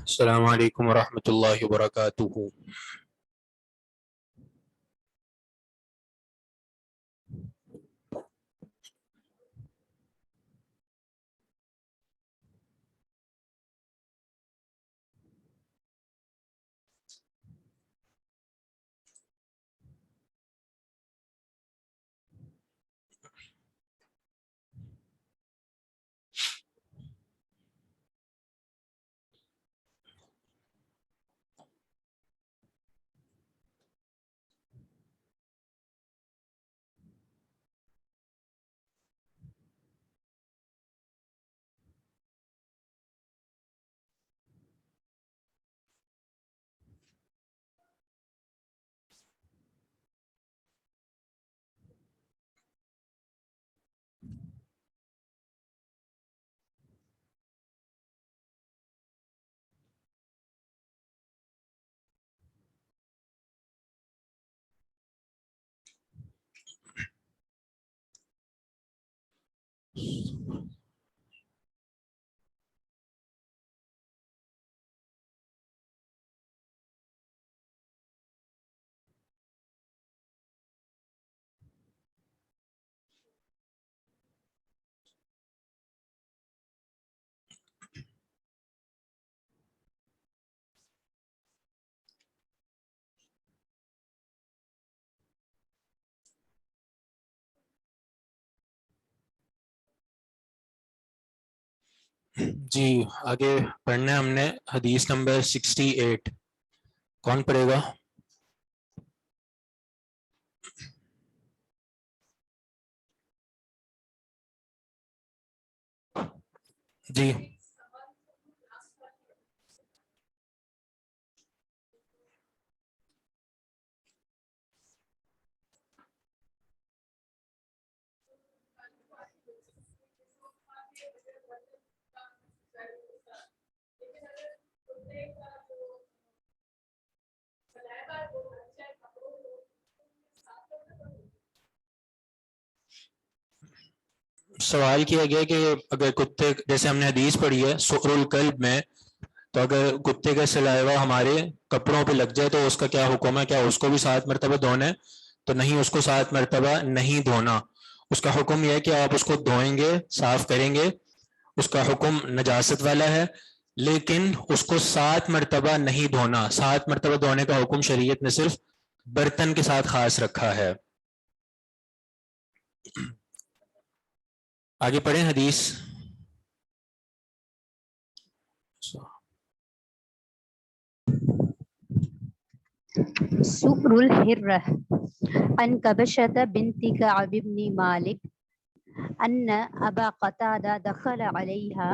السلام علیکم ورحمۃ اللہ وبرکاتہ۔ جی آگے پڑھنا ہے ہم نے حدیث نمبر 68۔ کون پڑھے گا؟ جی سوال کیا گیا کہ اگر کتے، جیسے ہم نے حدیث پڑھی ہے سؤر الکلب میں، تو اگر کتے کا سلائیوا ہمارے کپڑوں پہ لگ جائے تو اس کا کیا حکم ہے؟ کیا اس کو بھی 7 مرتبہ دھونا ہے؟ تو نہیں، اس کو 7 مرتبہ نہیں دھونا۔ اس کا حکم یہ ہے کہ آپ اس کو دھوئیں گے، صاف کریں گے، اس کا حکم نجاست والا ہے، لیکن اس کو 7 مرتبہ نہیں دھونا۔ 7 مرتبہ دھونے کا حکم شریعت نے صرف برتن کے ساتھ خاص رکھا ہے۔ آگے پڑھیں حدیث۔ سؤر الحرة عن كبشة بنت كعب بن مالك أن أبا قتادة دخل عليها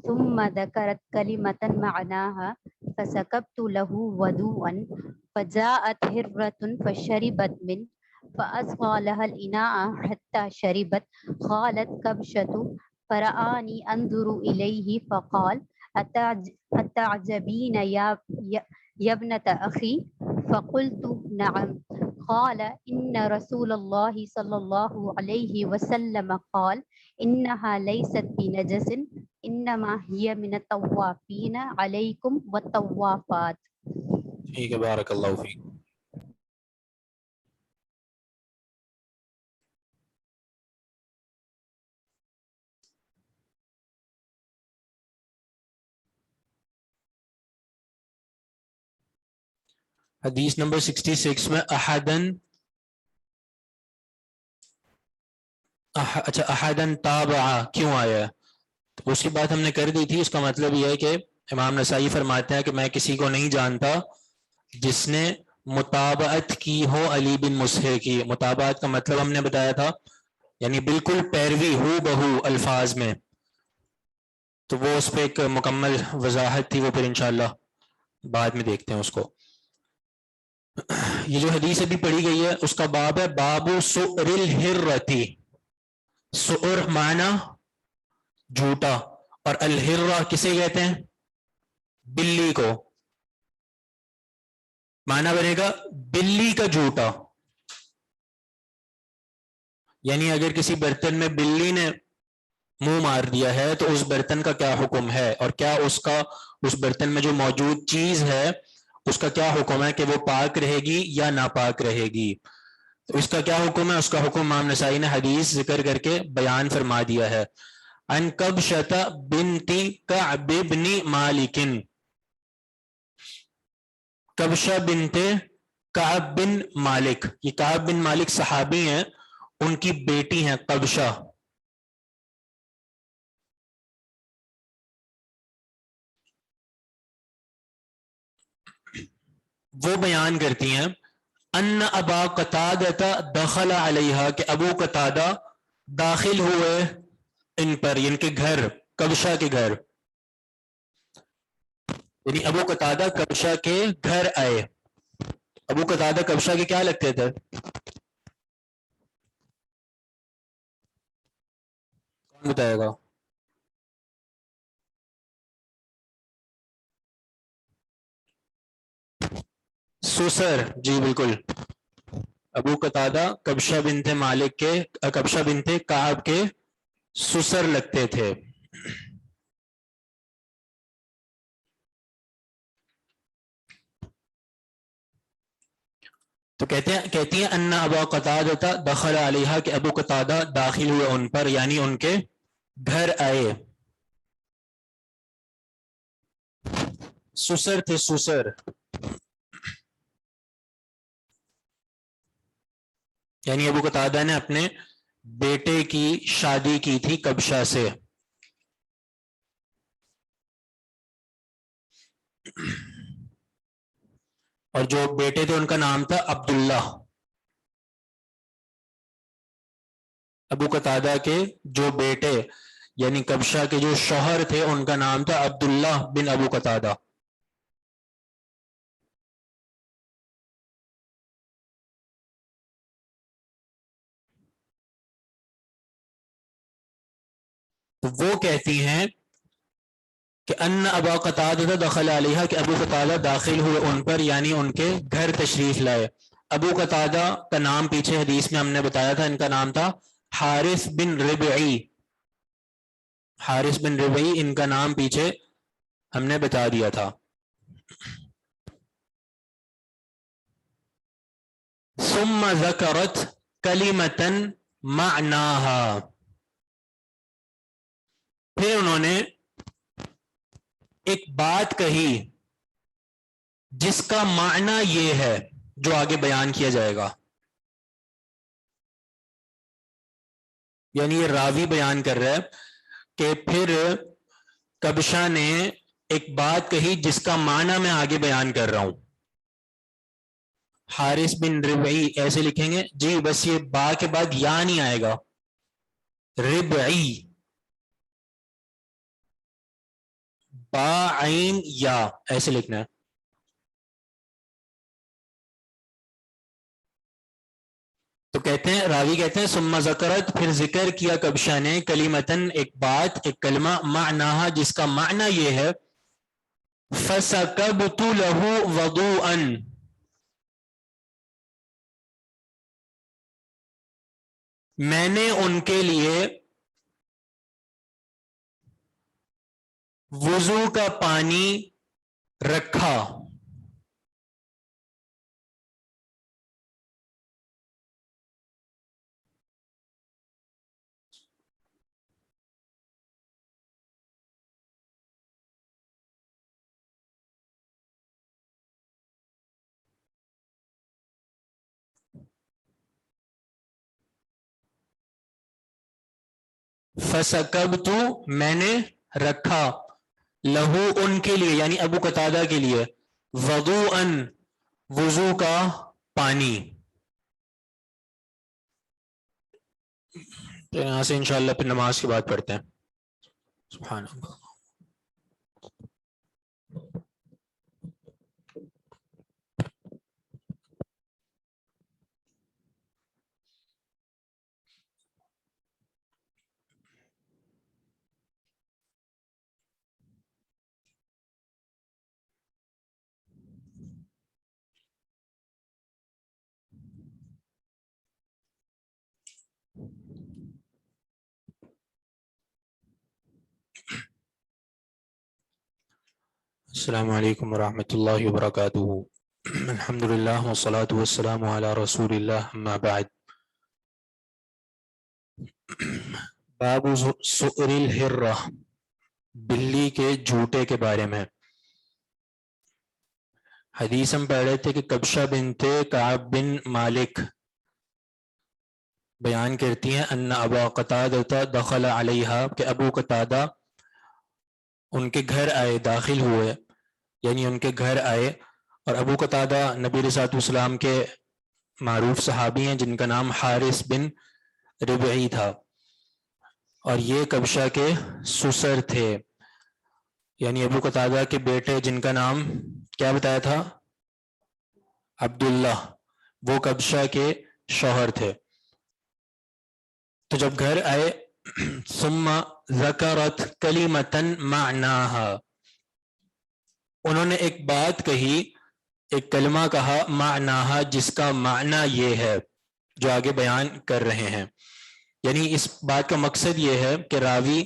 ثم ذكرت كلمة معناها فسكبت له وضوءا فجاءت هرة فشربت منه فأصغى لها الإناء حتى شربت. قالت كبشة فرآني أنظر إليه فقال أتعجبين يا ابنة أخي؟ فقلت نعم. قال إن رسول الله صلى الله عليه وسلم قال إنها ليست بنجس إنما هي من الطوافين عليكم والطوافات. ٹھیک ہے، بارک اللہ فیک۔ حدیث نمبر 66 میں احدن، اچھا احدن تابع کیوں آیا ہے؟ تو اس کی بات ہم نے کر دی تھی۔ اس کا مطلب یہ ہے کہ امام نسائی فرماتے ہیں کہ میں کسی کو نہیں جانتا جس نے متابعت کی ہو علی بن مسہر کی۔ متابعت کا مطلب ہم نے بتایا تھا، یعنی بالکل پیروی ہو بہو الفاظ میں۔ تو وہ اس پہ ایک مکمل وضاحت تھی، وہ پھر انشاءاللہ بعد میں دیکھتے ہیں اس کو۔ یہ جو حدیث ابھی پڑھی گئی ہے اس کا باب ہے باب سؤر الحرتی۔ سؤر معنی جھوٹا، اور الحرہ کسے کہتے ہیں؟ بلی کو۔ معنی بنے گا بلی کا جھوٹا، یعنی اگر کسی برتن میں بلی نے منہ مار دیا ہے تو اس برتن کا کیا حکم ہے، اور کیا اس برتن میں جو موجود چیز ہے اس کا کیا حکم ہے کہ وہ پاک رہے گی یا ناپاک رہے گی. تو اس کا کیا حکم ہے؟ اس کا حکم امام نسائی نے حدیث ذکر کر کے بیان فرما دیا ہے. ان کبشۃ بنت کعب بن مالک، کبشہ بنت کعب بن مالک، یہ کعب بن مالک صحابی ہیں، ان کی بیٹی ہیں کبشہ. وہ بیان کرتی ہیں ان ابا قتادہ دخل علیہا، کہ ابو قتادہ داخل ہوئے ان پر، ان کے گھر، کبشہ کے گھر، یعنی ابو قتادہ کبشہ کے گھر آئے. ابو قتادہ کبشہ کے کیا لگتے تھے؟ کون بتائے گا؟ سسر، جی بالکل. ابو قتادہ کبشہ بنت مالک کے، کبشہ بنت کعب کے سسر لگتے تھے. تو کہتی ہیں ان ابا قتادہ دخل علیہا، کہ ابو قتادہ داخل ہوئے ان پر، یعنی ان کے گھر آئے. سسر تھے، سسر. یعنی ابو قتادہ نے اپنے بیٹے کی شادی کی تھی کبشہ سے. اور جو بیٹے تھے ان کا نام تھا عبداللہ. ابو قتادہ کے جو بیٹے یعنی کبشہ کے جو شوہر تھے ان کا نام تھا عبداللہ بن ابو قتادہ. تو وہ کہتی ہیں کہ ان ابا قتادہ دخل علیہا، کہ ابو قتادہ داخل ہوئے ان پر، یعنی ان کے گھر تشریف لائے. ابو قتادہ کا نام پیچھے حدیث میں ہم نے بتایا تھا، ان کا نام تھا حارث بن ربعی. حارث بن ربعی ان کا نام پیچھے ہم نے بتا دیا تھا. ثم ذکرت کلمۃ معناها، پھر انہوں نے ایک بات کہی جس کا معنی یہ ہے جو آگے بیان کیا جائے گا. یعنی یہ راوی بیان کر رہا ہے کہ پھر کبشہ نے ایک بات کہی جس کا معنی میں آگے بیان کر رہا ہوں. حارث بن ربعی ایسے لکھیں گے جی، بس یہ با کے بعد یا نہیں آئے گا، ربعی، با عین یا ایسے لکھنا ہے. تو کہتے ہیں، راوی کہتے ہیں ثم ذکرت، پھر ذکر کیا کبشہ نے، کلمتن ایک بات، ایک کلمہ، معناها جس کا معنی یہ ہے، فسکبت له وضوءا، میں نے ان کے لیے وضو کا پانی رکھا. فسکبت، میں نے رکھا، لہو ان کے لیے یعنی ابو قتادہ کے لیے، وضوءا وضو کا پانی. تو یہاں سے انشاءاللہ پھر نماز کی بات پڑھتے ہیں. سبحان اللہ. السلام علیکم ورحمۃ اللہ وبرکاتہ. الحمدللہ والصلاة والسلام علی رسول اللہ اما بعد. باب سؤر الحرہ، بلی کے جھوٹے کے بارے میں. حدیث ہم پڑھ رہے تھے کہ کبشہ بنت کعب بن مالک بیان کرتی ہیں ان ابا قتادہ دخل علیہا، کہ ابو قتادہ ان کے گھر آئے، داخل ہوئے، یعنی ان کے گھر آئے. اور ابو قتادہ نبی علیہ الصلوۃ والسلام کے معروف صحابی ہیں جن کا نام حارث بن ربعی تھا، اور یہ کبشہ کے سسر تھے، یعنی ابو قتادہ کے بیٹے جن کا نام کیا بتایا تھا؟ عبداللہ، وہ کبشہ کے شوہر تھے. تو جب گھر آئے ثم ذکرت کلمۃ معناها، انہوں نے ایک بات کہی، ایک کلمہ کہا، معناها، جس کا معنی یہ ہے جو آگے بیان کر رہے ہیں. یعنی اس بات کا مقصد یہ ہے کہ راوی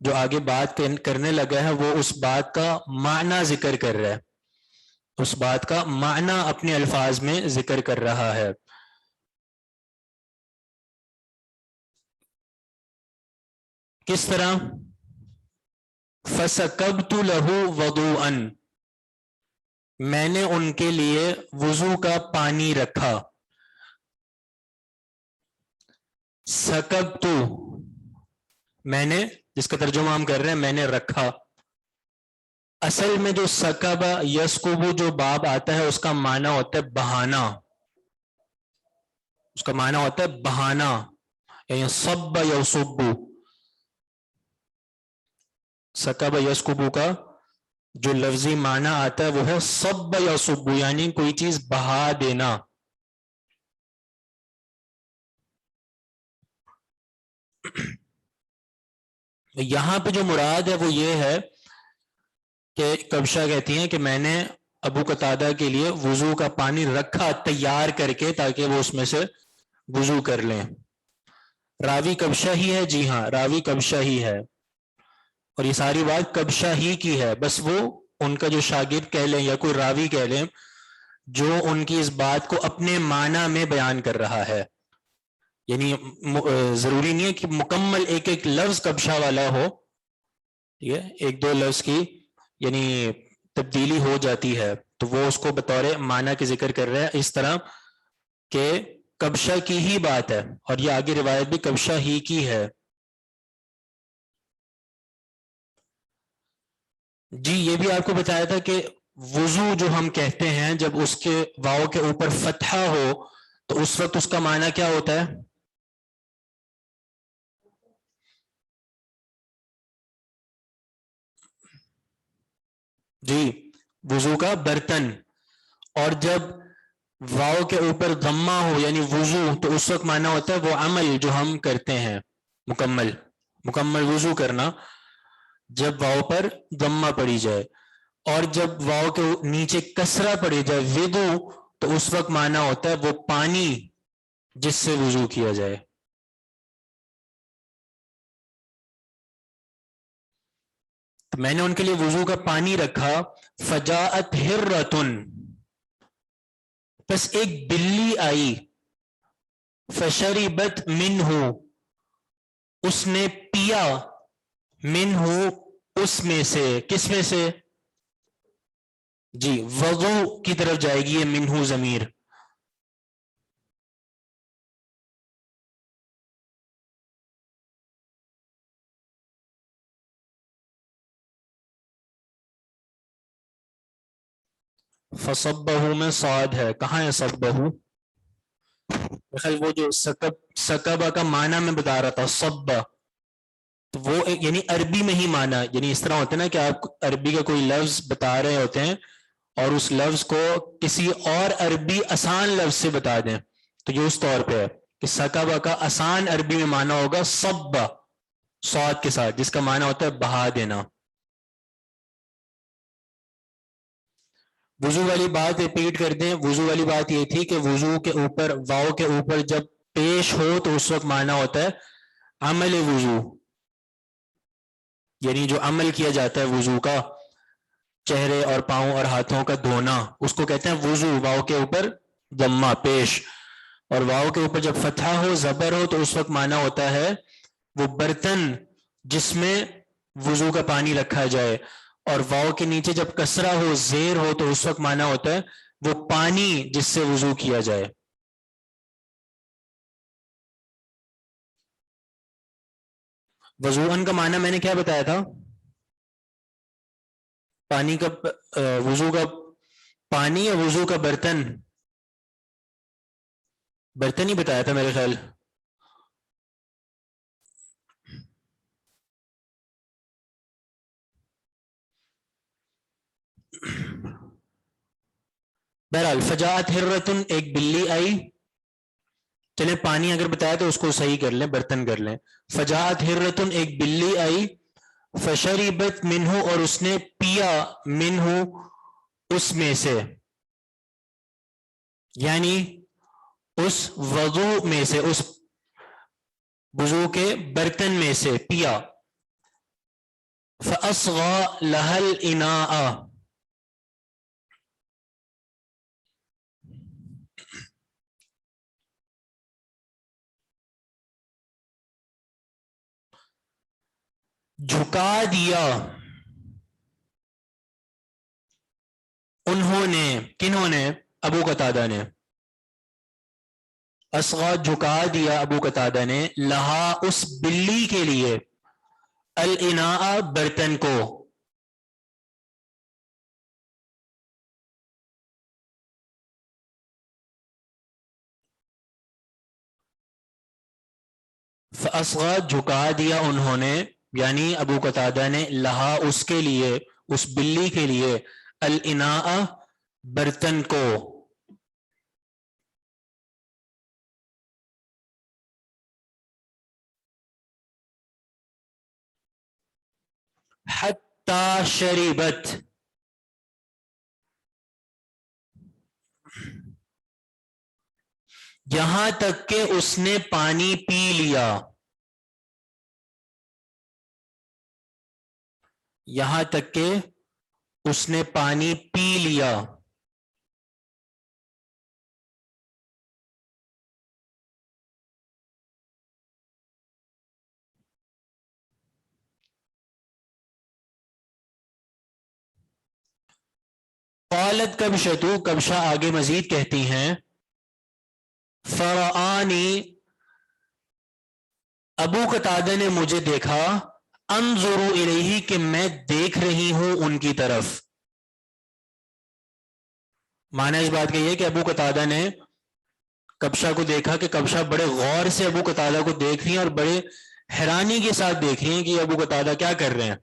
جو آگے بات کرنے لگا ہے وہ اس بات کا معنی ذکر کر رہا ہے، اس بات کا معنی اپنے الفاظ میں ذکر کر رہا ہے. کس طرح؟ فَسَكَبْتُ لَهُ وَضُوءً، میں نے ان کے لیے وضو کا پانی رکھا. سکبت، میں نے، جس کا ترجمہ ہم کر رہے ہیں میں نے رکھا. اصل میں جو سکب یسکب جو باب آتا ہے اس کا معنی ہوتا ہے بہانا، اس کا معنی ہوتا ہے بہانا، یعنی صب یصب. سکب یسکب کا جو لفظی معنی آتا ہے وہ ہے صب یصب، یعنی کوئی چیز بہا دینا. یہاں پہ جو مراد ہے وہ یہ ہے کہ کبشہ کہتی ہیں کہ میں نے ابو قتادہ کے لیے وضو کا پانی رکھا تیار کر کے تاکہ وہ اس میں سے وضو کر لیں. راوی کبشہ ہی ہے، جی ہاں راوی کبشہ ہی ہے، اور یہ ساری بات کبشہ ہی کی ہے، بس وہ ان کا جو شاگرد کہہ لیں یا کوئی راوی کہہ لیں جو ان کی اس بات کو اپنے معنی میں بیان کر رہا ہے. یعنی ضروری نہیں ہے کہ مکمل ایک ایک لفظ کبشہ والا ہو، ٹھیک ہے، ایک دو لفظ کی یعنی تبدیلی ہو جاتی ہے تو وہ اس کو بطور معنی کے ذکر کر رہے ہیں، اس طرح کہ کبشہ کی ہی بات ہے، اور یہ آگے روایت بھی کبشہ ہی کی ہے. جی یہ بھی آپ کو بتایا تھا کہ وضو جو ہم کہتے ہیں جب اس کے واو کے اوپر فتحہ ہو تو اس وقت اس کا معنی کیا ہوتا ہے؟ جی وضو کا برتن. اور جب واو کے اوپر ضمہ ہو یعنی وضو تو اس وقت معنی ہوتا ہے وہ عمل جو ہم کرتے ہیں، مکمل وضو کرنا، جب واو پر ضمہ پڑی جائے. اور جب واو کے نیچے کسرہ پڑی جائے ودو تو اس وقت معنی ہوتا ہے وہ پانی جس سے وضو کیا جائے. تو میں نے ان کے لیے وضو کا پانی رکھا. فجاءت ہرۃ، بس ایک بلی آئی. فشربت منہ، اس نے پیا، منہ اس میں سے، کس میں سے؟ جی وضو کی طرف جائے گی یہ منہ ضمیر. فصبہ میں صاد ہے، کہاں ہے صبہ؟ وہ جو سکبہ کا معنی میں بتا رہا تھا صبہ، تو وہ یعنی عربی میں ہی معنی، یعنی اس طرح ہوتا ہے نا کہ آپ عربی کا کوئی لفظ بتا رہے ہوتے ہیں اور اس لفظ کو کسی اور عربی آسان لفظ سے بتا دیں، تو یہ اس طور پہ ہے کہ سکبہ کا آسان عربی میں معنی ہوگا صبہ صاد کے ساتھ، جس کا معنی ہوتا ہے بہا دینا. وضو والی بات ریپیٹ کر دیں. وضو والی بات یہ تھی کہ وضو کے اوپر واو کے اوپر جب پیش ہو تو اس وقت معنی ہوتا ہے عمل وضو، یعنی جو عمل کیا جاتا ہے وضو کا. چہرے اور پاؤں اور ہاتھوں کا دھونا اس کو کہتے ہیں وضو. واؤ کے اوپر ضمہ پیش, اور واؤ کے اوپر جب فتحہ ہو زبر ہو تو اس وقت معنی ہوتا ہے وہ برتن جس میں وضو کا پانی رکھا جائے, اور واؤ کے نیچے جب کسرہ ہو زیر ہو تو اس وقت معنی ہوتا ہے وہ پانی جس سے وضو کیا جائے. وضوءن کا معنی میں نے کیا بتایا تھا؟ پانی کا وضو کا پانی یا وضو کا برتن؟ برتن ہی بتایا تھا میرے خیال. بہرحال فجاءت ہرۃ ایک بلی آئی. چلیں پانی اگر بتایا تو اس کو صحیح کر لیں, برتن کر لیں. فجاءت ہرۃ ایک بلی آئی, فشربت منہ اور اس نے پیا, منہ اس میں سے, یعنی اس وضو میں سے, اس وضو کے برتن میں سے پیا. فأصغى لها الإناء جھکا دیا انہوں نے, کنہوں نے؟ ابو قتادہ نے. اصغا جھکا دیا ابو قتادہ نے, لہا اس بلی کے لیے, الاناء برتن کو. فاصغا جھکا دیا انہوں نے, یعنی ابو قتادہ نے, لہا اس کے لیے, اس بلی کے لیے, الاناء برتن کو. حتی شربت, یہاں تک کہ اس نے پانی پی لیا, یہاں تک کہ اس نے پانی پی لیا. قالت کبشۃ, کبشہ آگے مزید کہتی ہیں, فرآنی, ابو قتادہ نے مجھے دیکھا, انظر الیہ, کہ میں دیکھ رہی ہوں ان کی طرف. معنی اس بات کا یہ کہ ابو قتادہ نے کبشہ کو دیکھا کہ کبشہ بڑے غور سے ابو قتادہ کو دیکھ رہی ہیں اور بڑے حیرانی کے ساتھ دیکھ رہی ہیں کہ یہ ابو قتادہ کیا کر رہے ہیں.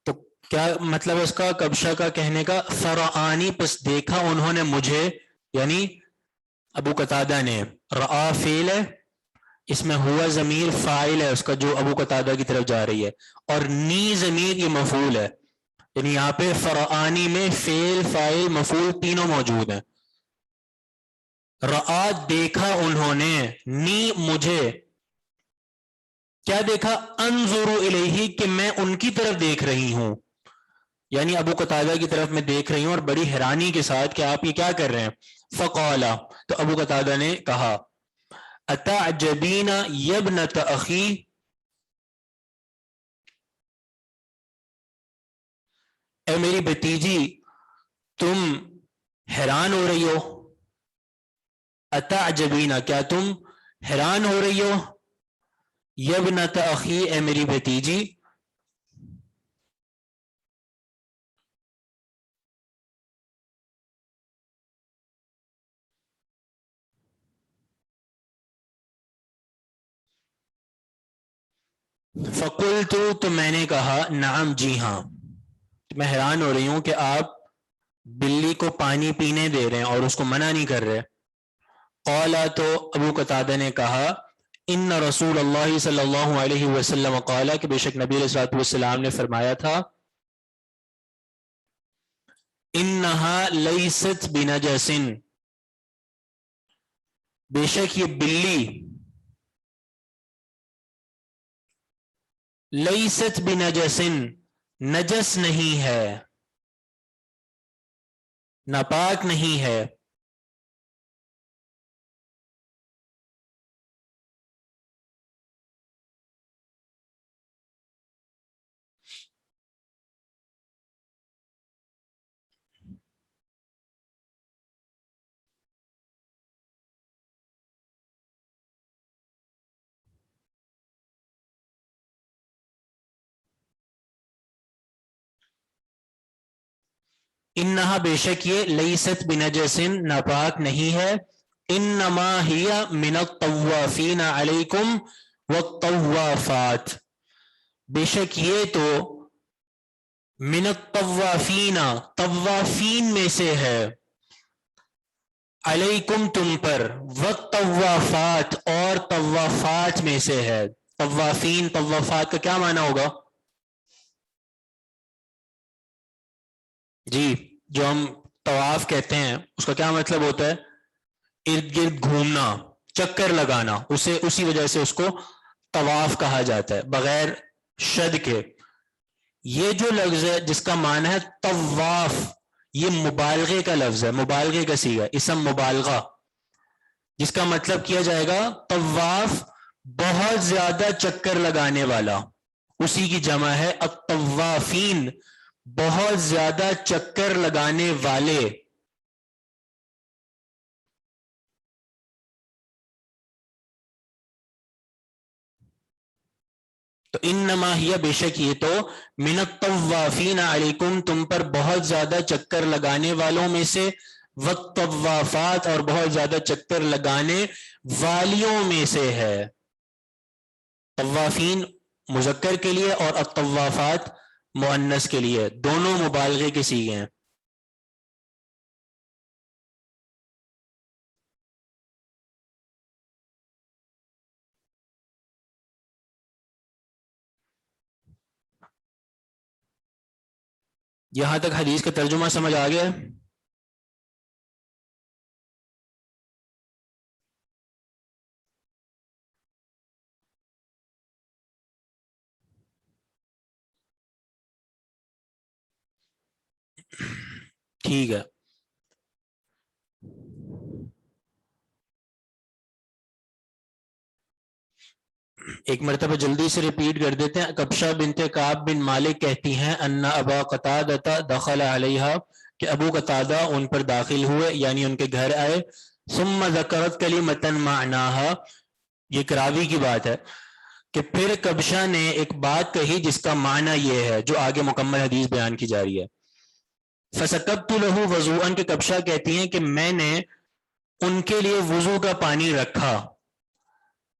تو کیا مطلب اس کا, کبشہ کا کہنے کا, فرآنی, پس دیکھا انہوں نے مجھے, یعنی ابو قتادہ نے. رآ فعل ہے, اس میں ہوا ضمیر فاعل ہے اس کا جو ابو قتادہ کی طرف جا رہی ہے, اور نی ضمیر یہ مفعول ہے, یعنی یہاں پہ فرآنی میں فعل فاعل مفعول تینوں موجود ہیں. رآ دیکھا انہوں نے, نی مجھے, کیا دیکھا؟ انظر الیہ, کہ میں ان کی طرف دیکھ رہی ہوں, یعنی ابو قتادہ کی طرف میں دیکھ رہی ہوں اور بڑی حیرانی کے ساتھ کہ آپ یہ کیا کر رہے ہیں. فقالا, تو ابو قتادہ نے کہا, اتعجبین یبنۃ اخی, اے میری بھتیجی تم حیران ہو رہی ہو. اتعجبین, کیا تم حیران ہو رہی ہو. یبنۃ اخی, اے میری بھتیجی. فقلت, تو میں نے کہا, نعم, جی ہاں, میں حیران ہو رہی ہوں کہ آپ بلی کو پانی پینے دے رہے ہیں اور اس کو منع نہیں کر رہے. قال تو ابو قتادہ نے کہا ان رسول اللہ صلی اللہ علیہ وسلم قال کہ بے شک نبی علیہ الصلوۃ والسلام نے فرمایا تھا انہا لیست بنجس، بے شک یہ بلی لیست بنجس نجس نہیں ہے، ناپاک نہیں ہے. انہا بے شک یہ لیست بنجس ناپاک نہیں ہے، انما ہی من الطوافین علیکم والطوافات، بے شک یہ تو من الطوافین طوافین میں سے ہے، علیکم تم پر، والطوافات اور طوافات میں سے ہے. طوافین طوافات کا کیا معنی ہوگا؟ جی جو ہم طواف کہتے ہیں اس کا کیا مطلب ہوتا ہے؟ ارد گرد گھومنا، چکر لگانا، اسی وجہ سے اس کو طواف کہا جاتا ہے بغیر شد کے. یہ جو لفظ ہے جس کا معنی ہے طواف، یہ مبالغے کا لفظ ہے، مبالغے کا صیغہ، اسم مبالغہ، جس کا مطلب کیا جائے گا طواف بہت زیادہ چکر لگانے والا، اسی کی جمع ہے الطوافین، بہت زیادہ چکر لگانے والے. تو انما ہی بے شک یہ تو من الطوافین علیکم تم پر بہت زیادہ چکر لگانے والوں میں سے، والطوافات اور بہت زیادہ چکر لگانے والیوں میں سے ہے. طوافین مذکر کے لیے اور الطوافات مؤنث کے لیے، دونوں مبالغے کے صیغے ہیں. یہاں تک حدیث کا ترجمہ سمجھ آ گیا؟ ٹھیک ہے. ایک مرتبہ جلدی سے ریپیٹ کر دیتے ہیں. کبشہ بنت کعب بن مالک کہتی ہیں ان ابا قتادہ دخل علیہا، کہ ابو قتادہ ان پر داخل ہوئے یعنی ان کے گھر آئے. ثم ذکرت کلمۃ معناها، یہ کراوی کی بات ہے کہ پھر کبشہ نے ایک بات کہی جس کا معنی یہ ہے جو آگے مکمل حدیث بیان کی جا رہی ہے. فسکبت له وضوءا، کہ کبشہ کہتی ہیں کہ میں نے ان کے لیے وضو کا پانی رکھا،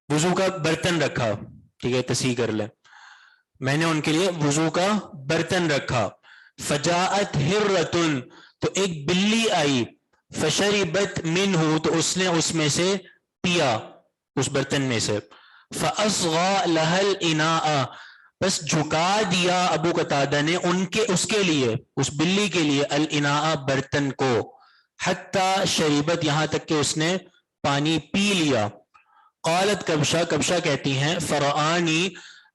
وضو کا برتن رکھا. ٹھیک ہے، تصحیح کر لیں، میں نے ان کے لیے وضو کا برتن رکھا. فجاءت ہرۃ، تو ایک بلی آئی. فشربت منہ، تو اس نے اس میں سے پیا، اس برتن میں سے. فاصغى لها الاناء، بس جھکا دیا ابو قتادہ نے اس کے لیے، اس بلی کے لیے، الاناء برتن کو. حتی شربت، یہاں تک کہ اس نے پانی پی لیا. قالت کبشہ، کبشہ کہتی ہیں فرآنی،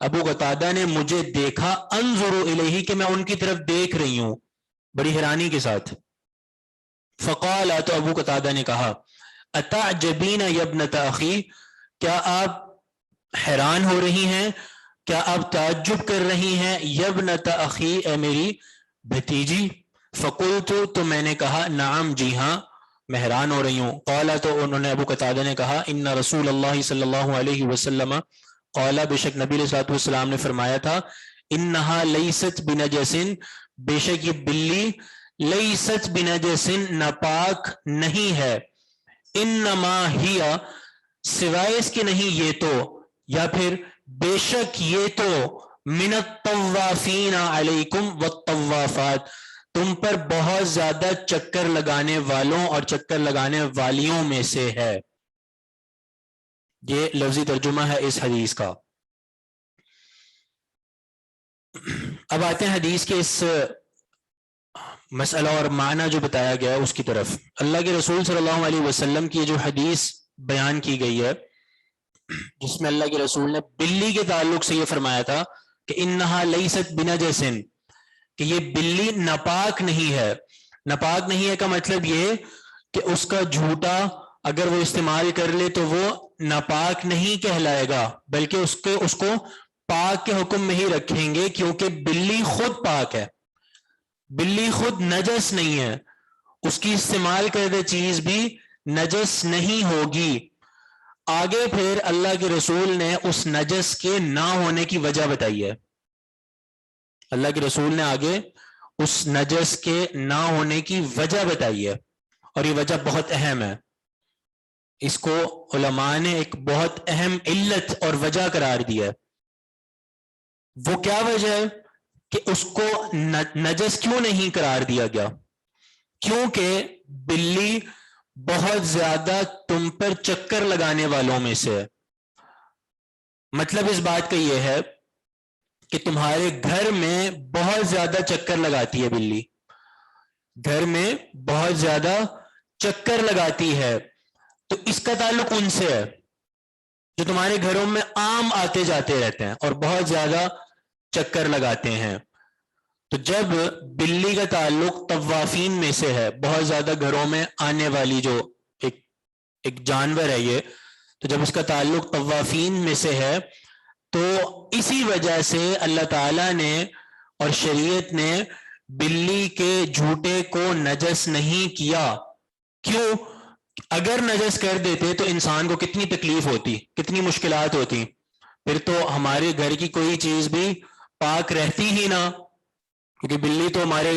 ابو قتادہ نے مجھے دیکھا، انظر الیہ، کہ میں ان کی طرف دیکھ رہی ہوں بڑی حیرانی کے ساتھ. فقال، تو ابو قتادہ نے کہا اتعجبین یا ابنۃ اخی، کیا آپ حیران ہو رہی ہیں، کیا آپ تعجب کر رہی ہیں، یا ابنۃ اخی، اے میری بھتیجی. فقلت، تو میں نے کہا نعم، جی ہاں میں حیران ہو رہی ہوں. قال، تو انہوں نے ابو قتادہ نے کہا ان رسول اللہ صلی اللہ علیہ وسلم قال، بے شک نبی علیہ الصلوۃ والسلام نے فرمایا تھا انہا لیست بنجس، بے شک یہ بلی لیست بنجس ناپاک نہیں ہے. انما ہی، سوائے اس کے نہیں یہ تو، یا پھر بے شک یہ تو من الطوافین علیکم والطوافات، تم پر بہت زیادہ چکر لگانے والوں اور چکر لگانے والیوں میں سے ہے. یہ لفظی ترجمہ ہے اس حدیث کا. اب آتے ہیں حدیث کے اس مسئلہ اور معنی جو بتایا گیا ہے اس کی طرف. اللہ کے رسول صلی اللہ علیہ وسلم کی جو حدیث بیان کی گئی ہے جس میں اللہ کے رسول نے بلی کے تعلق سے یہ فرمایا تھا کہ انہا لیست بنجس، کہ یہ بلی ناپاک نہیں ہے. ناپاک نہیں ہے کا مطلب یہ کہ اس کا جھوٹا اگر وہ استعمال کر لے تو وہ ناپاک نہیں کہلائے گا، بلکہ اس کو پاک کے حکم میں ہی رکھیں گے، کیونکہ بلی خود پاک ہے، بلی خود نجس نہیں ہے، اس کی استعمال کردہ چیز بھی نجس نہیں ہوگی. آگے پھر اللہ کے رسول نے اس نجس کے نہ ہونے کی وجہ بتائی ہے. اللہ کے رسول نے آگے اس نجس کے نہ ہونے کی وجہ بتائی ہے، اور یہ وجہ بہت اہم ہے. اس کو علماء نے ایک بہت اہم علت اور وجہ قرار دیا ہے. وہ کیا وجہ ہے کہ اس کو نجس کیوں نہیں قرار دیا گیا؟ کیونکہ بلی بہت زیادہ تم پر چکر لگانے والوں میں سے ہے. مطلب اس بات کا یہ ہے کہ تمہارے گھر میں بہت زیادہ چکر لگاتی ہے بلی، گھر میں بہت زیادہ چکر لگاتی ہے. تو اس کا تعلق ان سے ہے جو تمہارے گھروں میں عام آتے جاتے رہتے ہیں اور بہت زیادہ چکر لگاتے ہیں. تو جب بلی کا تعلق طوافین میں سے ہے، بہت زیادہ گھروں میں آنے والی جو ایک جانور ہے یہ، تو جب اس کا تعلق طوافین میں سے ہے تو اسی وجہ سے اللہ تعالیٰ نے اور شریعت نے بلی کے جھوٹے کو نجس نہیں کیا. کیوں؟ اگر نجس کر دیتے تو انسان کو کتنی تکلیف ہوتی، کتنی مشکلات ہوتی، پھر تو ہمارے گھر کی کوئی چیز بھی پاک رہتی ہی نہ، کیونکہ بلی تو ہمارے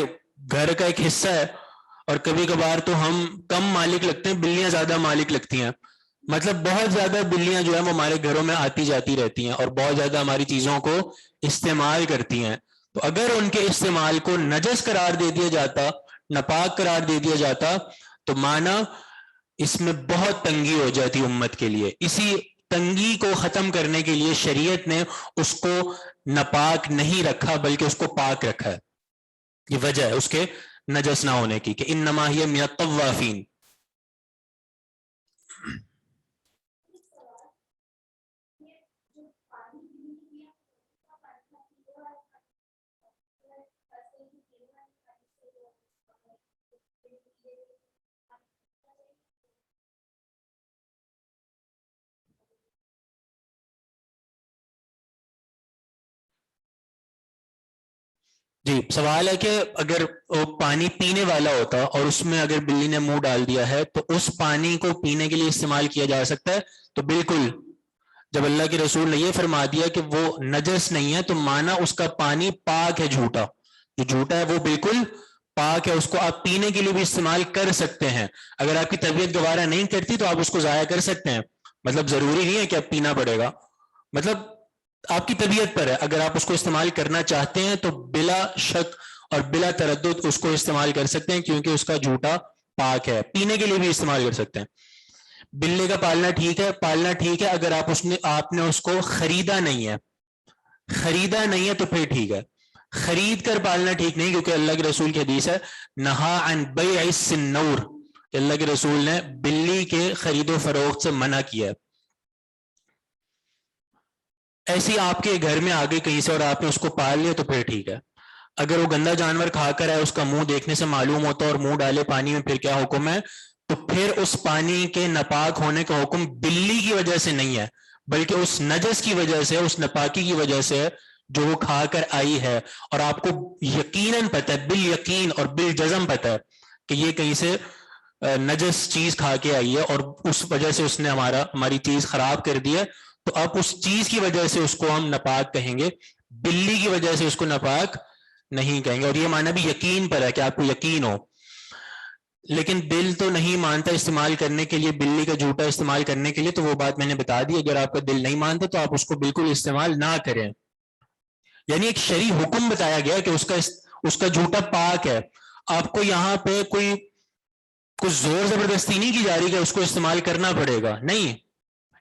گھر کا ایک حصہ ہے. اور کبھی کبھار تو ہم کم مالک لگتے ہیں، بلیاں زیادہ مالک لگتی ہیں. مطلب بہت زیادہ بلیاں جو ہیں وہ ہمارے گھروں میں آتی جاتی رہتی ہیں اور بہت زیادہ ہماری چیزوں کو استعمال کرتی ہیں. تو اگر ان کے استعمال کو نجس قرار دے دیا جاتا، ناپاک قرار دے دیا جاتا، تو مانا اس میں بہت تنگی ہو جاتی امت کے لیے. اسی تنگی کو ختم کرنے کے لیے شریعت نے اس کو ناپاک نہیں رکھا بلکہ اس کو پاک رکھا ہے. یہ وجہ ہے اس کے نجس نہ ہونے کی کہ انما ہی من الطوافین. جی، سوال ہے کہ اگر وہ پانی پینے والا ہوتا اور اس میں اگر بلی نے منہ ڈال دیا ہے تو اس پانی کو پینے کے لیے استعمال کیا جا سکتا ہے؟ تو بالکل. جب اللہ کے رسول نے یہ فرما دیا کہ وہ نجس نہیں ہے تو مانا اس کا پانی پاک ہے. جھوٹا جو جھوٹا ہے وہ بالکل پاک ہے، اس کو آپ پینے کے لیے بھی استعمال کر سکتے ہیں. اگر آپ کی طبیعت گوارا نہیں کرتی تو آپ اس کو ضائع کر سکتے ہیں. مطلب ضروری نہیں ہے کہ اب پینا پڑے گا، مطلب آپ کی طبیعت پر ہے. اگر آپ اس کو استعمال کرنا چاہتے ہیں تو بلا شک اور بلا تردد اس کو استعمال کر سکتے ہیں، کیونکہ اس کا جھوٹا پاک ہے. پینے کے لیے بھی استعمال کر سکتے ہیں. بلے کا پالنا ٹھیک ہے، پالنا ٹھیک ہے اگر آپ نے اس کو خریدا نہیں ہے، خریدا نہیں ہے تو پھر ٹھیک ہے. خرید کر پالنا ٹھیک نہیں، کیونکہ اللہ کے رسول کی حدیث ہے نہا عن بیع السنور، کہ اللہ کے رسول نے بلی کے خرید و فروخت سے منع کیا ہے. ایسی آپ کے گھر میں آگے کہیں سے اور آپ نے اس کو پال لیا تو پھر ٹھیک ہے. اگر وہ گندا جانور کھا کر ہے، اس کا منہ دیکھنے سے معلوم ہوتا اور منہ ڈالے پانی میں، پھر کیا حکم ہے؟ تو پھر اس پانی کے ناپاک ہونے کا حکم بلی کی وجہ سے نہیں ہے بلکہ اس نجس کی وجہ سے، اس ناپاکی کی وجہ سے جو وہ کھا کر آئی ہے. اور آپ کو یقیناً پتہ ہے، بالیقین اور بالجزم پتہ ہے کہ یہ کہیں سے نجس چیز کھا کے آئی ہے اور اس وجہ سے اس نے ہماری چیز خراب کر دی ہے. تو اب اس چیز کی وجہ سے اس کو ہم ناپاک کہیں گے، بلی کی وجہ سے اس کو ناپاک نہیں کہیں گے. اور یہ معنی بھی یقین پر ہے کہ آپ کو یقین ہو. لیکن دل تو نہیں مانتا استعمال کرنے کے لیے، بلی کا جھوٹا استعمال کرنے کے لیے، تو وہ بات میں نے بتا دی. اگر آپ کا دل نہیں مانتا تو آپ اس کو بالکل استعمال نہ کریں. یعنی ایک شرعی حکم بتایا گیا کہ اس کا جھوٹا پاک ہے. آپ کو یہاں پہ کوئی کچھ زور زبردستی نہیں کی جا رہی کہ اس کو استعمال کرنا پڑے گا، نہیں.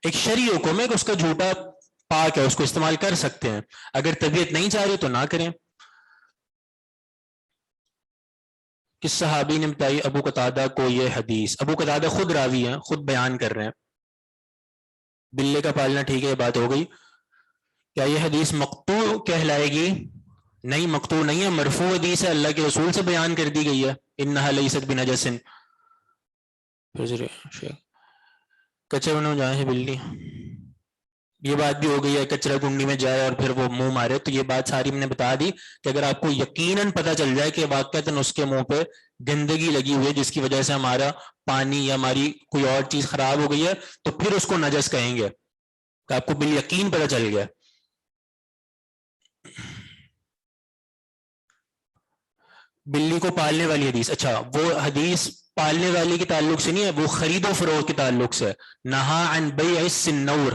ایک شرعی حکم ہے کہ اس کا جھوٹا پاک ہے، اس کو استعمال کر سکتے ہیں، اگر طبیعت نہیں چاہ رہی تو نہ کریں۔ کس صحابی نے بتائی ابو قتادہ کو یہ حدیث؟ ابو قتادہ خود راوی ہیں، خود بیان کر رہے ہیں۔ بلے کا پالنا ٹھیک ہے، یہ بات ہو گئی۔ کیا یہ حدیث مقطوع کہلائے گی؟ نہیں، مقطوع نہیں ہے، مرفوع حدیث ہے، اللہ کے رسول سے بیان کر دی گئی ہے، انہا لیست بنجس۔ کچرے میں جائے ہے بلی، یہ بات بھی ہو گئی ہے، کچرا کنڈی میں جائے اور پھر وہ منہ مارے، تو یہ بات ساری میں نے بتا دی کہ اگر آپ کو یقیناً پتہ چل جائے کہ واقعتاً اس کے منہ پہ گندگی لگی ہوئی ہے جس کی وجہ سے ہمارا پانی یا ہماری کوئی اور چیز خراب ہو گئی ہے، تو پھر اس کو نجس کہیں گے، کہ آپ کو بالیقین پتہ چل گیا۔ بلی کو پالنے والی حدیث، اچھا وہ حدیث پالنے والی کے تعلق سے نہیں ہے، وہ خرید و فروخت کے تعلق سے۔ نہا عن بیع السنور،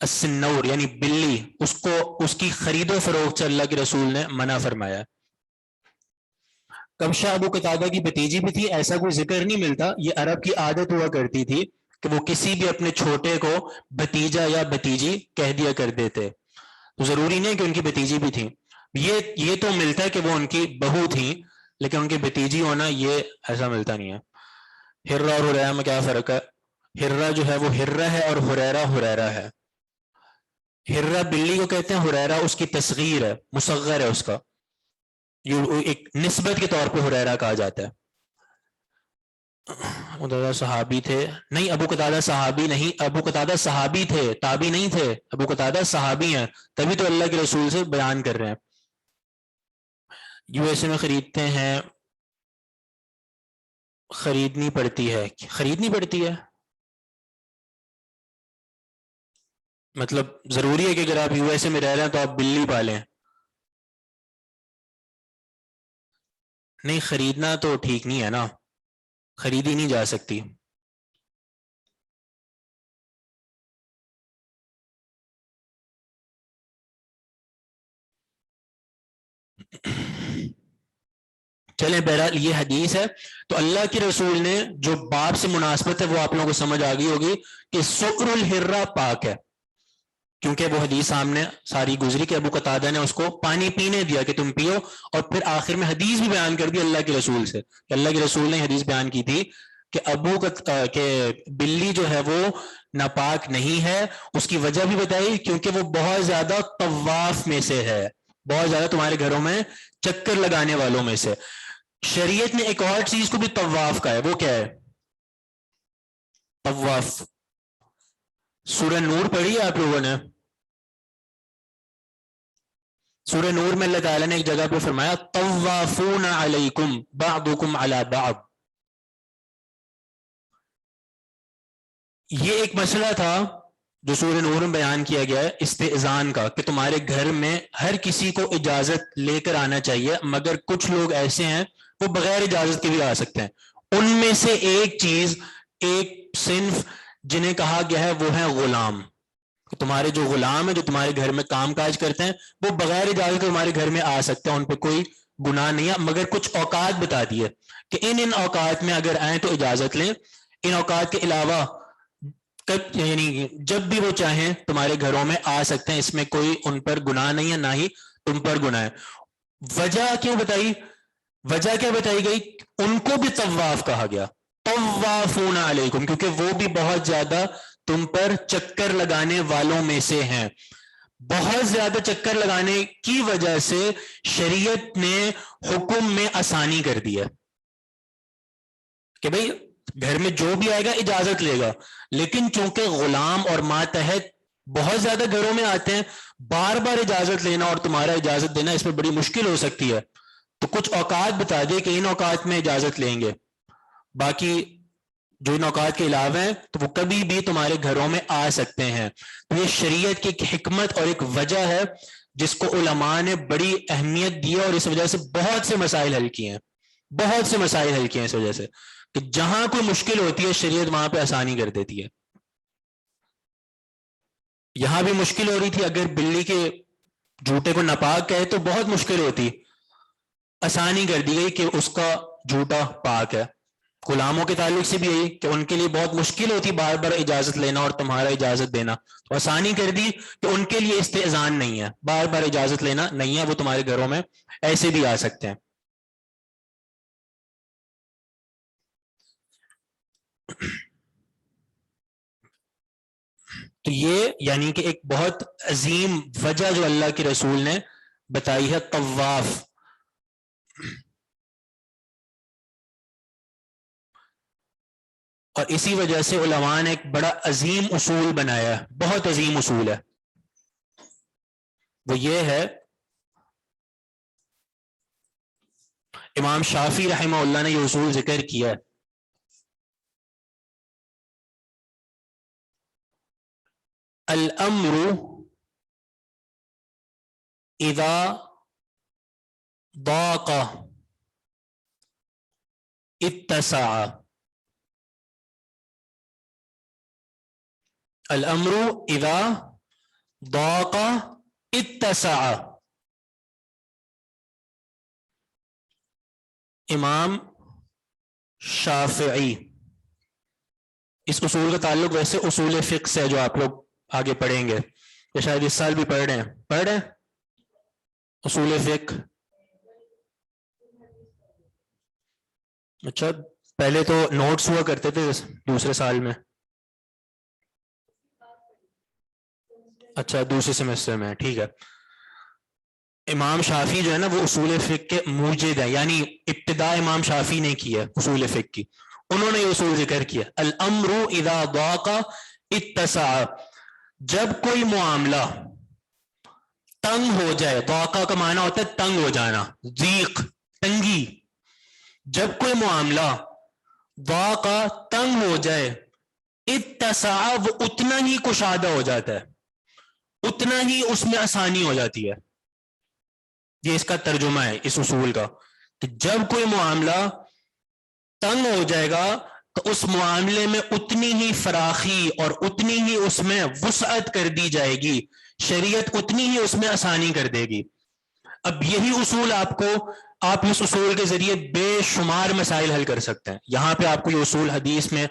السنور یعنی بلی، اس کو اس کی خرید و فروخت سے اللہ کے رسول نے منع فرمایا۔ کبشہ ابو قتادہ کی بھتیجی بھی تھی، ایسا کوئی ذکر نہیں ملتا، یہ عرب کی عادت ہوا کرتی تھی کہ وہ کسی بھی اپنے چھوٹے کو بھتیجا یا بھتیجی کہہ دیا کرتے تھے، تو ضروری نہیں کہ ان کی بھتیجی بھی تھی۔ یہ تو ملتا ہے کہ وہ ان کی بہو تھی، لیکن ان کی بھتیجی ہونا یہ ایسا ملتا نہیں ہے۔ ہرہ اور حریرہ میں کیا فرق ہے؟ ہرہ جو ہے وہ ہرہ ہے اور حریرہ حریرہ ہے۔ ہرہ بلی کو کہتے ہیں، حریرہ اس کی تصغیر ہے، مصغر ہے اس کا، ایک نسبت کے طور پہ حریرہ کہا جاتا ہے۔ ابو قتادہ صحابی تھے؟ نہیں، ابو قتادہ صحابی نہیں، ابو قتادہ صحابی تھے، تابعی نہیں تھے، ابو قتادہ صحابی ہیں، تبھی تو اللہ کے رسول سے بیان کر رہے ہیں۔ USA میں خریدتے ہیں، خریدنی پڑتی ہے، خریدنی پڑتی ہے مطلب ضروری ہے کہ اگر آپ USA میں رہ رہے ہیں تو آپ بلی پالیں؟ نہیں، خریدنا تو ٹھیک نہیں ہے نا، خریدی نہیں جا سکتی۔ چلیں بہرحال یہ حدیث ہے، تو اللہ کے رسول نے جو باب سے مناسبت ہے وہ آپ لوگوں کو سمجھ آ گئی ہوگی کہ سکر الحرہ پاک ہے، کیونکہ وہ حدیث سامنے ساری گزری کہ ابو قتادہ نے اس کو پانی پینے دیا کہ تم پیو، اور پھر آخر میں حدیث بھی بیان کر دی اللہ کے رسول سے، کہ اللہ کے رسول نے حدیث بیان کی تھی کہ کہ بلی جو ہے وہ ناپاک نہیں ہے، اس کی وجہ بھی بتائی کیونکہ وہ بہت زیادہ طواف میں سے ہے، بہت زیادہ تمہارے گھروں میں چکر لگانے والوں میں سے۔ شریعت نے ایک اور چیز کو بھی طواف کا ہے، وہ کیا ہے؟ طواف سورہ نور پڑھی ہے آپ لوگوں نے؟ سورہ نور میں اللہ تعالیٰ نے ایک جگہ پہ فرمایا طوافون علیکم بعضکم علی بعض، یہ ایک مسئلہ تھا جو سورہ نور میں بیان کیا گیا ہے استئذان کا، کہ تمہارے گھر میں ہر کسی کو اجازت لے کر آنا چاہیے، مگر کچھ لوگ ایسے ہیں وہ بغیر اجازت کے بھی آ سکتے ہیں۔ ان میں سے ایک چیز، ایک صنف جنہیں کہا گیا ہے وہ ہے غلام، کہ تمہارے جو غلام ہیں جو تمہارے گھر میں کام کاج کرتے ہیں وہ بغیر اجازت کے تمہارے گھر میں آ سکتے ہیں، ان پہ کوئی گناہ نہیں ہے، مگر کچھ اوقات بتا دیے کہ ان اوقات میں اگر آئیں تو اجازت لیں، ان اوقات کے علاوہ یعنی جب بھی وہ چاہیں تمہارے گھروں میں آ سکتے ہیں، اس میں کوئی ان پر گناہ نہیں ہے، نہ ہی تم پر گناہ ہے۔ وجہ کیوں بتائی؟ وجہ کیا بتائی گئی؟ ان کو بھی طواف کہا گیا، طوافون علیکم، کیونکہ وہ بھی بہت زیادہ تم پر چکر لگانے والوں میں سے ہیں۔ بہت زیادہ چکر لگانے کی وجہ سے شریعت نے حکم میں آسانی کر دی ہے کہ بھئی گھر میں جو بھی آئے گا اجازت لے گا، لیکن چونکہ غلام اور ماتحت بہت زیادہ گھروں میں آتے ہیں، بار بار اجازت لینا اور تمہارا اجازت دینا اس میں بڑی مشکل ہو سکتی ہے، تو کچھ اوقات بتا دے کہ ان اوقات میں اجازت لیں گے، باقی جو ان اوقات کے علاوہ ہیں تو وہ کبھی بھی تمہارے گھروں میں آ سکتے ہیں۔ تو یہ شریعت کی ایک حکمت اور ایک وجہ ہے جس کو علماء نے بڑی اہمیت دی ہے، اور اس وجہ سے بہت سے مسائل حل کیے ہیں، بہت سے مسائل حل کیے ہیں اس وجہ سے، کہ جہاں کوئی مشکل ہوتی ہے شریعت وہاں پہ آسانی کر دیتی ہے۔ یہاں بھی مشکل ہو رہی تھی، اگر بلی کے جھوٹے کو ناپاک کہے تو بہت مشکل ہوتی، آسانی کر دی گئی کہ اس کا جھوٹا پاک ہے۔ غلاموں کے تعلق سے بھی یہی کہ ان کے لیے بہت مشکل ہوتی بار بار اجازت لینا اور تمہارا اجازت دینا، تو آسانی کر دی کہ ان کے لیے استئذان نہیں ہے، بار بار اجازت لینا نہیں ہے، وہ تمہارے گھروں میں ایسے بھی آ سکتے ہیں۔ تو یہ یعنی کہ ایک بہت عظیم وجہ جو اللہ کے رسول نے بتائی ہے طواف۔ اور اسی وجہ سے علماء نے ایک بڑا عظیم اصول بنایا ہے، بہت عظیم اصول ہے، وہ یہ ہے، امام شافعی رحمہ اللہ نے یہ اصول ذکر کیا ہے، الامر اذا ضاق اتسع، الامر اذا ضاق اتسع۔ امام شافعی، اس اصول کا تعلق ویسے اصول فقہ سے ہے جو آپ لوگ آگے پڑھیں گے، یا شاید اس سال بھی پڑھ رہے ہیں اصول فقہ۔ اچھا، پہلے تو نوٹس ہوا کرتے تھے دوسرے سال میں، اچھا دوسرے سیمسٹر میں، ٹھیک ہے۔ امام شافعی جو ہے نا وہ اصول فقہ کے موجد ہے، یعنی ابتدا امام شافعی نے کی ہے اصول فقہ کی، انہوں نے یہ اصول ذکر کیا، الامر اذا ضاق اتسع، جب کوئی معاملہ تنگ ہو جائے، ضاق کا معنی ہوتا ہے تنگ ہو جانا، ضیق تنگی، جب کوئی معاملہ ضاق تنگ ہو جائے، اتسع وہ اتنا ہی کشادہ ہو جاتا ہے، اتنا ہی اس میں آسانی ہو جاتی ہے، یہ اس کا ترجمہ ہے اس اصول کا، کہ جب کوئی معاملہ تنگ ہو جائے گا تو اس معاملے میں اتنی ہی فراخی اور اتنی ہی اس میں وسعت کر دی جائے گی، شریعت اتنی ہی اس میں آسانی کر دے گی۔ اب یہی اصول آپ اس اصول کے ذریعے بے شمار مسائل حل کر سکتے ہیں، یہاں پہ آپ کو یہ اصول حدیث میں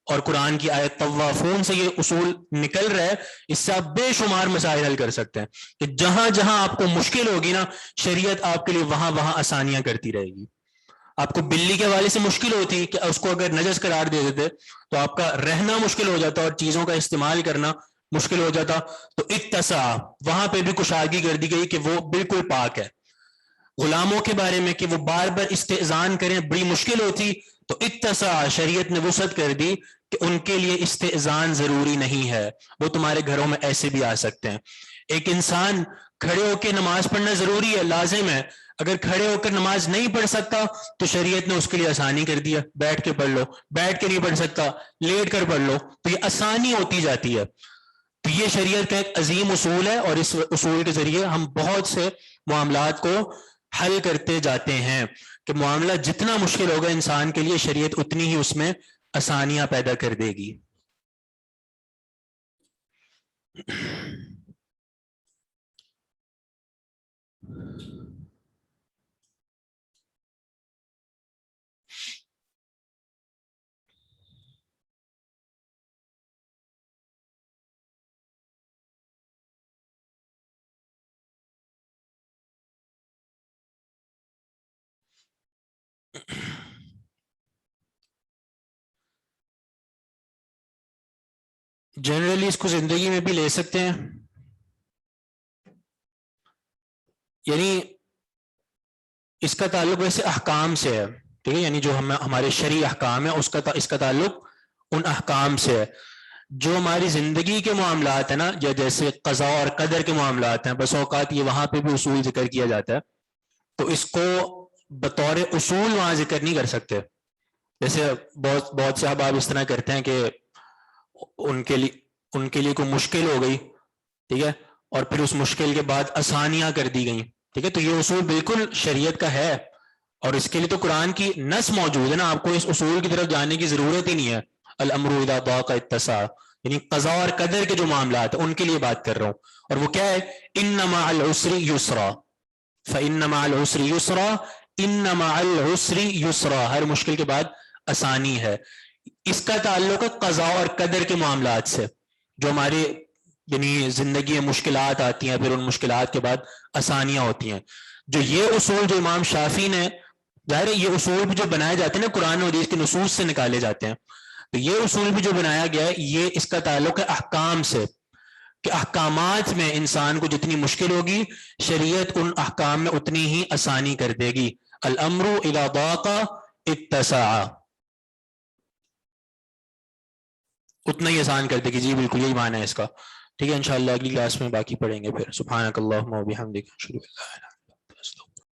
اور قرآن کی آیت طوافون سے یہ اصول نکل رہا ہے، اس سے آپ بے شمار مسائل حل کر سکتے ہیں، کہ جہاں جہاں آپ کو مشکل ہوگی نا، شریعت آپ کے لیے وہاں وہاں آسانیاں کرتی رہے گی۔ آپ کو بلی کے حوالے سے مشکل ہوتی کہ اس کو اگر نجس قرار دے دیتے تو آپ کا رہنا مشکل ہو جاتا اور چیزوں کا استعمال کرنا مشکل ہو جاتا، تو اتسع وہاں پہ بھی کشادگی کر دی گئی کہ وہ بالکل پاک ہے۔ غلاموں کے بارے میں کہ وہ بار بار استئذان کریں بڑی مشکل ہوتی، تو اتسع شریعت نے وسعت کر دی کہ ان کے لیے استئذان ضروری نہیں ہے، وہ تمہارے گھروں میں ایسے بھی آ سکتے ہیں۔ ایک انسان کھڑے ہو کے نماز پڑھنا ضروری ہے، لازم ہے، اگر کھڑے ہو کر نماز نہیں پڑھ سکتا تو شریعت نے اس کے لیے آسانی کر دیا، بیٹھ کے پڑھ لو، بیٹھ کے نہیں پڑھ سکتا لیٹ کر پڑھ لو، تو یہ آسانی ہوتی جاتی ہے۔ تو یہ شریعت کا ایک عظیم اصول ہے، اور اس اصول کے ذریعے ہم بہت سے معاملات کو حل کرتے جاتے ہیں، کہ معاملہ جتنا مشکل ہوگا انسان کے لیے، شریعت اتنی ہی اس میں آسانیاں پیدا کر دے گی۔ جنرلی اس کو زندگی میں بھی لے سکتے ہیں، یعنی اس کا تعلق ویسے احکام سے ہے، ٹھیک ہے، یعنی جو ہمارے شرعی احکام ہے اس کا تعلق ان احکام سے ہے۔ جو ہماری زندگی کے معاملات ہیں نا، یا جیسے قضاء اور قدر کے معاملات ہیں، بس اوقات یہ وہاں پہ بھی اصول ذکر کیا جاتا ہے، تو اس کو بطور اصول وہاں ذکر نہیں کر سکتے۔ جیسے بہت سے احباب اس طرح کرتے ہیں کہ ان کے لیے کوئی مشکل ہو گئی، ٹھیک ہے، اور پھر اس مشکل کے بعد آسانیاں کر دی گئیں، ٹھیک ہے، تو یہ اصول بالکل شریعت کا ہے، اور اس کے لیے تو قرآن کی نص موجود ہے نا، آپ کو اس اصول کی طرف جانے کی ضرورت ہی نہیں ہے۔ الامر اذا ضاق اتسع، یعنی قضاء اور قدر کے جو معاملات ہیں ان کے لیے بات کر رہا ہوں، اور وہ کیا ہے، ان مع العسر یسرا، فان مع العسر یسرا، ان مع العسر یسرا، ہر مشکل کے بعد آسانی ہے. اس کا تعلق ہے قضاء اور قدر کے معاملات سے, جو ہمارے یعنی زندگی میں مشکلات آتی ہیں, پھر ان مشکلات کے بعد آسانیاں ہوتی ہیں. جو یہ اصول جو امام شافعی نے, ظاہر ہے یہ اصول بھی جو بنائے جاتے ہیں نا قرآن و حدیث کے نصوص سے نکالے جاتے ہیں, تو یہ اصول بھی جو بنایا گیا ہے یہ اس کا تعلق ہے احکام سے, کہ احکامات میں انسان کو جتنی مشکل ہوگی شریعت ان احکام میں اتنی ہی آسانی کر دے گی. الامر اذا ضاق اتسع, اتنا ہی آسان کر دے گی. جی بالکل یہی معنی ہے اس کا. ٹھیک ہے انشاءاللہ اگلی کلاس میں باقی پڑھیں گے پھر. سبحانک اللہم و بحمدک اشہد ان لا الہ الا انت